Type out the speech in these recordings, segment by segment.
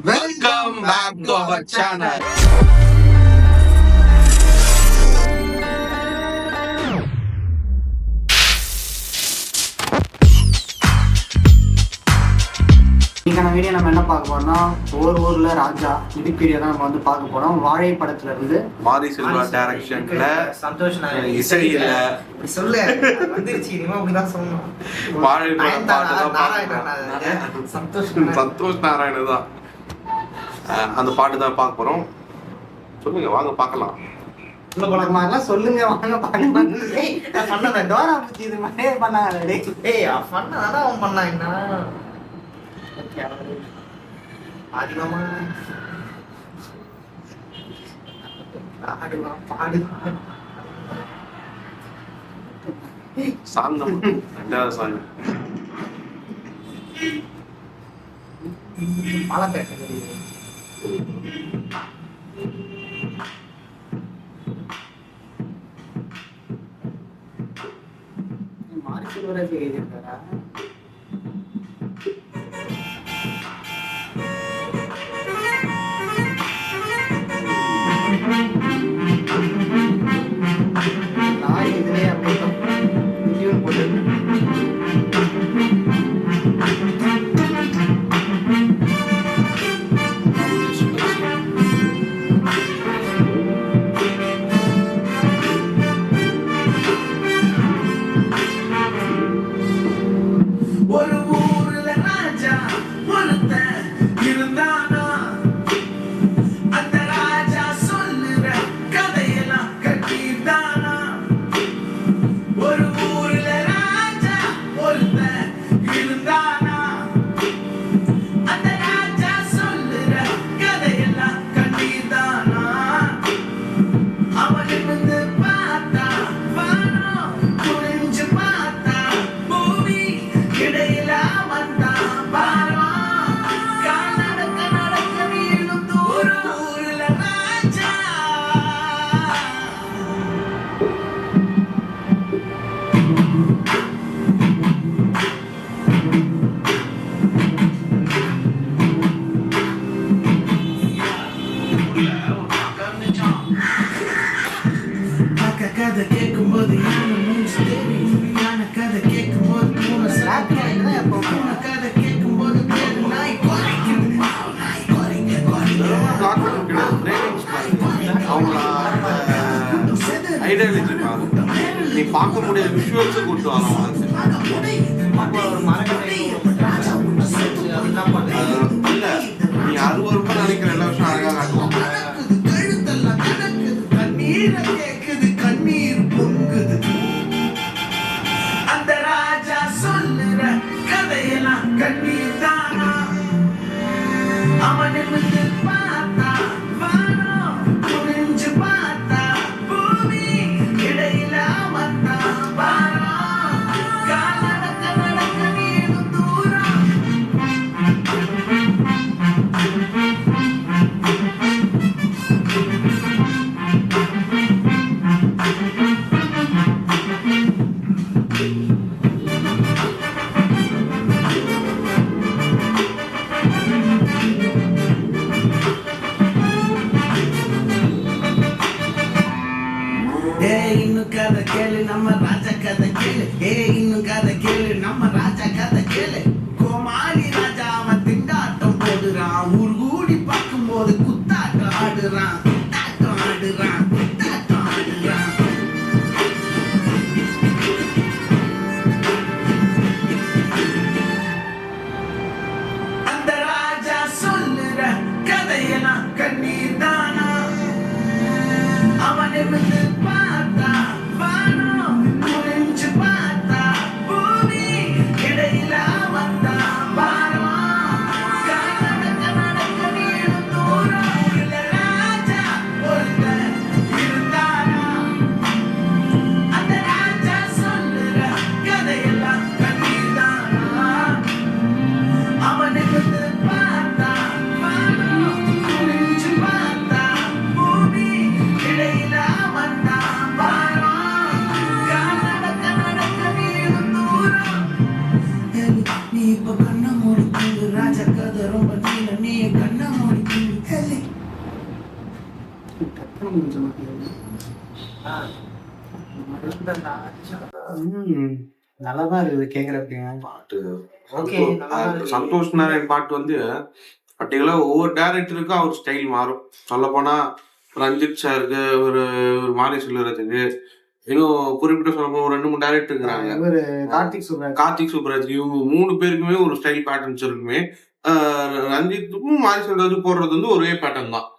Welcome back to our channel. இன்னைக்கான video நம்ம என்ன பார்க்க போறோம்னா ஒவ்வொரு ஊர்ல ராஜா இது பீரியட் தான் நம்ம வந்து பார்க்க போறோம். வாழை படத்துல இருந்து மாரி செல்வா டைரக்ஷன்ல சந்தோஷ் இசையில சொல்லு வந்துருச்சு. இனிமே அப்படிதான் சொல்லணும். வாழை படம் சந்தோஷ் நாராயண தான் அந்த பாட்டு தான் பார்க்க போறோம். சொல்லுங்க, வாங்க பார்க்கலாம். சொல்லுங்க வாங்க பாருங்க. டோரா புத்தி இது மாதிரியே பண்ணாங்க. அவன் பண்ணான் என்ன அதிகமா பாடு சாங் ரெண்டாவது சாங் மாரி செல்வராஜ் எழுதியிருக்காரா? நான் இதுலயே அப்படியே டியூன் போட்டு ஒரு ஊர்ல ராஜா ஒருத்தன் இருந்தானா, அந்த ராஜா சொல்லுற கதையெல்லாம் கட்டிதானா. ஒரு ஊர்ல ராஜா ஒருத்தன் இருந்தானா, அந்த ராஜா சொல்லுற கதையெல்லாம் கட்டிதானா. அவன் இருந்து பார்த்தா வானம் புரிஞ்சு பார்த்தா பூமி இடையில வந்தான் பாரா. கால் நடக்க நடக்க நீளும் தூரம் ஊர்ல ராஜா. அக்கா கதை கேட்கும்போது யானை மூஞ்சி தெரியும். யானை கதை கேட்கும்போது பூனை சாப்பிடுது. பூனை கதை கேட்கும்போது பேரு நாய் குறைக்குது. நாய் குறைக்க குறைக்க ஐடியாலஜி நீ பார்க்க முடியாத விஷுவல்ஸ் கூட்டு வரோம். இல்ல நீ 60 ரூபாய் நினைக்கிற எல்லா விஷயம் அழகா காட்டுவான். கழுத்தெல்லாம் கடக்குது, கண்ணீரை கேக்குது, கண்ணீர் பொங்குது. அந்த ராஜா சொல்லுற கதையெல்லாம் கண்ணீர் தானா. அவன் நிமிர்ந்து பார்த்தா வானம் புரிஞ்சு பார்த்தா பூமி இடையில வந்தான் பாரா. கால் நடக்க நடக்க நீளும் தூரம். இன்னும் கதை கேளு நம்ம ராஜா கதை கேளு. இன்னும் கதை கேளு நம்ம ராஜா கதை கேளு. கோமாளி ராஜா அவன் திண்டாட்டம் போடுறான். ஊர் கூடி பார்க்கும்போது குத்தாட்டம் ஆடுறான். குத்தாட்டம் ஆடுறான். குத்தாட்டம் ஆடுறான். அந்த ராஜா சொல்லுற கதையெல்லாம் கண்ணீர் தானா. அவன் நிமிர்ந்து பார்த்தா வானம் நல்லாதான் இருக்குது கேக்குறப்ப. பாட்டு ஓகே நல்லா இருக்கு. சந்தோஷ் நாராயண் பாட்டு வந்து பர்டிகுலரா ஒவ்வொரு டேரக்டருக்கும் அவர் ஸ்டைல் மாறும். சொல்ல போனா ரஞ்சித் சாருக்கு, ஒரு மாரி செல்வராஜுக்கு, இன்னும் குறிப்பிட்ட சொல்ல ஒரு 2-3 டேரக்டர் இருக்கிறாங்க. இவரு கார்த்திக் சுப்ராஜ் இவங்க 3 பேருக்குமே ஒரு ஸ்டைல் பேட்டர்ன்ஸ் இருக்குமே. ரஞ்சித்துக்கும் மாரி செல்வராஜுக்கும் போடுறது வந்து ஒரே பேட்டர்ன் தான்.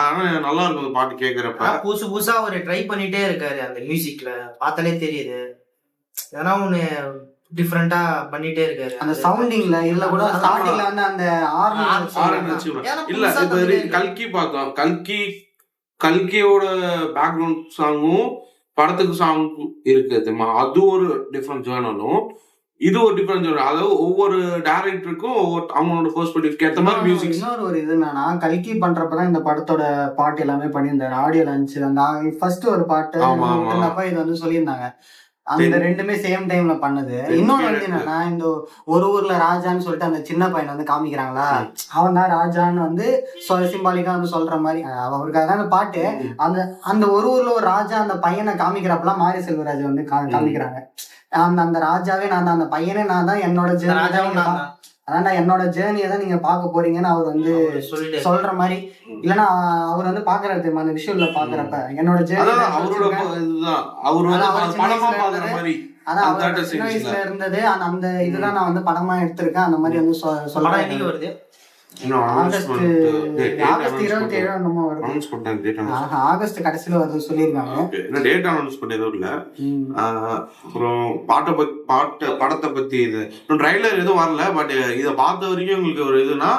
ஆனா நல்லா இருக்கும் அந்த பாட்டு கேட்கறப்ப. புதுசு புதுசா அவர் ட்ரை பண்ணிட்டே இருக்காரு அந்த மியூசிக்ல, பார்த்தாலே தெரியுது. ஏன்னா ஒண்ணு டிஃப்ரெண்டா பண்ணிட்டே இருக்காரு. அந்த சவுண்டிங்ல இல்ல கூட ஸ்டார்டிங்ல வந்து அந்த ஆரன் வச்சு இல்ல இப்ப கல்கி பார்த்தோம். கல்கியோட பேக்ரவுண்ட் சாங்கும் படத்துக்கு சாங்கும் இருக்கு தெரியுமா? அது ஒரு டிஃப்ரெண்ட் ஜேர்னலும், இது ஒரு டிஃப்ரெண்ட் ஜேர்னல். அதாவது ஒவ்வொரு டைரக்டருக்கும் அவங்களோட பெர்ஸ்பெக்டிவ்க்கு ஏத்த மாதிரி மியூசிக். இன்னொரு ஒரு இது என்னன்னா, கல்கி பண்றப்பதான் இந்த படத்தோட பாட்டு எல்லாமே பண்ணியிருந்தாரு. ஆடியோ லான்ச் அந்த ஃபர்ஸ்ட் ஒரு பாட்டு இது வந்து சொல்லியிருந்தாங்க. அந்த ரெண்டுமே சேம் டைம்ல பண்ணது. இன்னொன்னு வந்து என்னன்னா, இந்த ஒரு ஊர்ல ராஜான்னு சொல்லிட்டு அந்த சின்ன பையன் வந்து காமிக்கிறாங்களா, அவன் தான் ராஜான்னு வந்து சிம்பாலிக்கா வந்து சொல்ற மாதிரி அவருக்காக தான் அந்த பாட்டு. அந்த ஒரு ஊர்ல ஒரு ராஜா அந்த பையனை காமிக்கிறப்பெல்லாம் மாரி செல்வராஜ் வந்து காமிக்கிறாங்க. அந்த ராஜாவே நான் தான், அந்த பையனே நான் தான், என்னோட அதான்டா என்னோட ஜேர்னியை தான் நீங்க பார்க்க போறீங்கன்னு அவர் வந்து சொல்ற மாதிரி. இல்லன்னா அவர் வந்து பாக்குறது அந்த விஷுவல்ல பாக்குறப்ப என்னோட ஜேர்னி அதான் அவர் சின்ன வயசுல இருந்தது அந்த இதுதான் நான் வந்து படமா எடுத்திருக்கேன். அந்த மாதிரி வந்து சொல்றேன். ஆகஸ்ட் 27 என்னமோ வருது. ஆகஸ்ட் கடைசியில வருது சொல்லியிருக்காங்க. டேட் அனௌன்ஸ் பண்ணதும் இல்ல. அப்புறம் படத்தை பத்தி இது ட்ரைலர் எதுவும் வரல. பட் இதை பார்த்த வரைக்கும் உங்களுக்கு ஒரு இதுனா,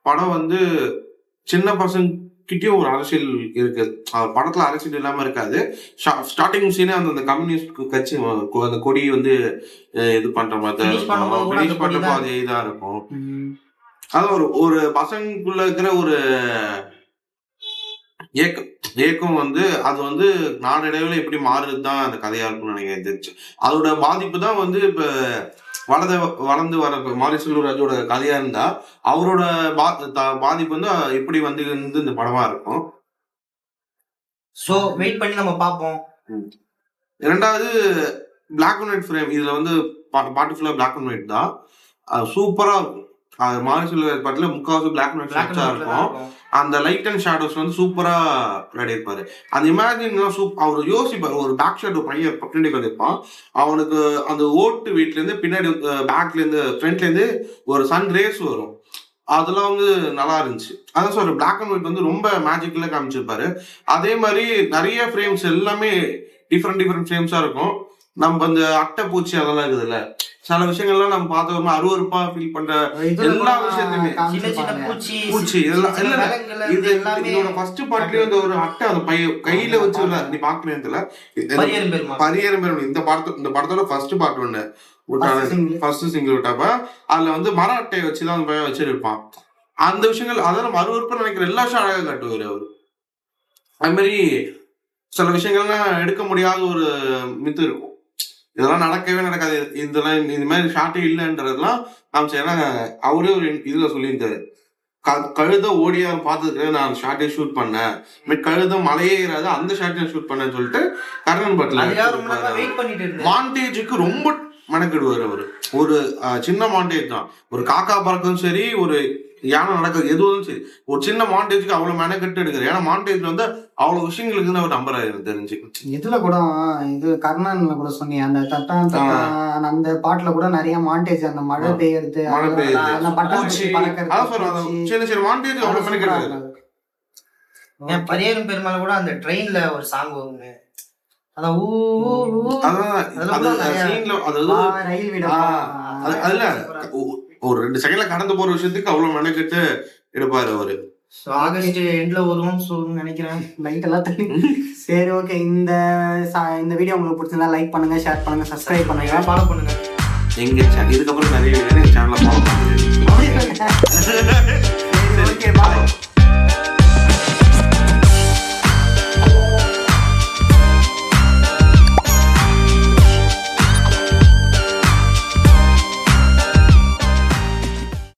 படம் வந்து சின்ன பசங்க கிட்டயும் ஒரு அரசியல் இருக்கு. படத்துல அரசியல் இல்லாம இருக்காது. ஸ்டார்டிங் சீனே அந்த கம்யூனிஸ்ட் கட்சி அந்த கொடி வந்து இது பண்ற மாதிரி அது இதா இருக்கும். அது ஒரு பசங்களுக்குள்ள இருக்கிற ஒரு ஏக்கம் வந்து அது வந்து நாளடைவில் எப்படி மாறுதுதான் அந்த கதையா இருக்கும்னு நினைக்கிறேன். தெரிஞ்சு அதோட பாதிப்பு தான் வந்து இப்ப வளர்ந்து வர மாரி செல்வராஜோட கதையா இருந்தா அவரோட பாதிப்பு வந்து எப்படி வந்து இந்த படமா இருக்கும். சோ வெயிட் பண்ணி நம்ம பார்ப்போம். இரண்டாவது பிளாக் அண்ட் ஒயிட் ஃப்ரேம். இதுல வந்து பாட்டு ஃபுல்லா பிளாக் அண்ட் ஒயிட் தான். சூப்பரா இருக்கும். மாரி செல்வராஜ் பாட்டுல முக்காவாசி பிளாக் அண்ட் ஒயிட் இருக்கும். அந்த லைட் அண்ட் ஷேடோஸ் வந்து சூப்பரா விளையாடிருப்பாரு. அந்த இமேஜின் அவர் யோசிப்பாரு. ஒரு பேக் ஷாட் பையன் பின்னாடி பண்ணிருப்பான். அவனுக்கு அந்த ஓட்டு வீட்டுல இருந்து பின்னாடி பேக்ல இருந்து ஃப்ரண்ட்ல இருந்து ஒரு சன் ரேஸ் வரும். அதெல்லாம் வந்து நல்லா இருந்துச்சு. அதான் சொல்ற பிளாக் அண்ட் ஒயிட் வந்து ரொம்ப மேஜிக்கலா காமிச்சிருப்பாரு. அதே மாதிரி நிறைய ஃப்ரேம்ஸ் எல்லாமே டிஃப்ரெண்ட் ஃப்ரேம்ஸா இருக்கும். நம்ம அந்த அட்டை பூச்சி அதெல்லாம் இருக்குதுல்ல, சில விஷயங்கள்லாம் நம்ம பார்த்தோம்னா அருவருப்பா ஃபீல் பண்ற எல்லா விஷயத்தையுமே பூச்சி இதெல்லாம் இதோட ஃபர்ஸ்ட் பார்ட்லயே இந்த ஒரு அட்டை அந்த கையில வச்சு நீ பாக்கல பரியரும் பெரும் இந்த படத்தோட ஃபர்ஸ்ட் பார்ட் ஒண்ணு ஃபர்ஸ்ட் சிங்கிள் விட்டாப்ப அதுல வந்து மர அட்டையை வச்சுதான் அந்த பையன் வச்சிருப்பான். அந்த விஷயங்கள் அதெல்லாம் அருவருப்பா நினைக்கிற எல்லா விஷயம் அழகா காட்டுவாரு அவரு. அது மாதிரி சில விஷயங்கள்லாம் எடுக்க முடியாத ஒரு மித்து இருக்கும். இதெல்லாம் நடக்கவே நடக்காது. இதெல்லாம் இந்த மாதிரி ஷார்ட்டே இல்லைன்றதெல்லாம் ஏன்னா அவரே ஒரு இதுல சொல்லியிருந்தாரு. கழுத ஓடியா பார்த்ததுக்கு நான் ஷார்ட்டே ஷூட் பண்ணேன். கழுத மலையே ஏறாது அந்த ஷார்ட்டே ஷூட் பண்ணேன்னு சொல்லிட்டு கர்ணன் பட்ல மாண்டேஜுக்கு ரொம்ப மெனக்கிடுவார் அவரு. ஒரு சின்ன மாண்டேஜ் தான். ஒரு காக்கா பறக்கும் சரி, ஒரு யானை நடக்குது, எதுவும் சரி, ஒரு சின்ன மாண்டேஜுக்கு அவ்வளவு மெனக்கெட்டு எடுக்கிறார். ஏன்னா மாண்டேஜ் வந்து அவ்வளவு விஷயங்களுக்கு அவர் நம்புறாரு எனக்கு தெரிஞ்சு. இதுல கூட இது கர்ணன்ல கூட சொன்னீங்க அந்த அந்த பாட்டுல கூட நிறைய மாண்டேஜ், அந்த மழை பெய்யறது, சின்ன சின்ன மாண்டேஜ் அவ்வளவு மெனக்கெட்டு. பரியரும் பெருமாள் கூட அந்த ட்ரெயின்ல ஒரு சாங் வருங்க, ஒரு 2 செகண்ட்ல கடந்து போற விஷயத்துக்கு அவ்வளவு மெனக்கெட்டு எடுப்பாரு அவரு. ஆகஸ்ட் எண்ட்ல வருவோம்னு நினைக்கிறேன். லைட் எல்லாம் சரி, ஓகே. இந்த வீடியோ உங்களுக்கு பிடிச்சிருந்தா லைக் பண்ணுங்க, ஷேர் பண்ணுங்க, சப்ஸ்கிரைப் பண்ணுங்க, ஃபாலோ பண்ணுங்க. எங்க இதுக்கப்புறம் நிறைய சேனலை ஃபாலோ பண்ணுங்க.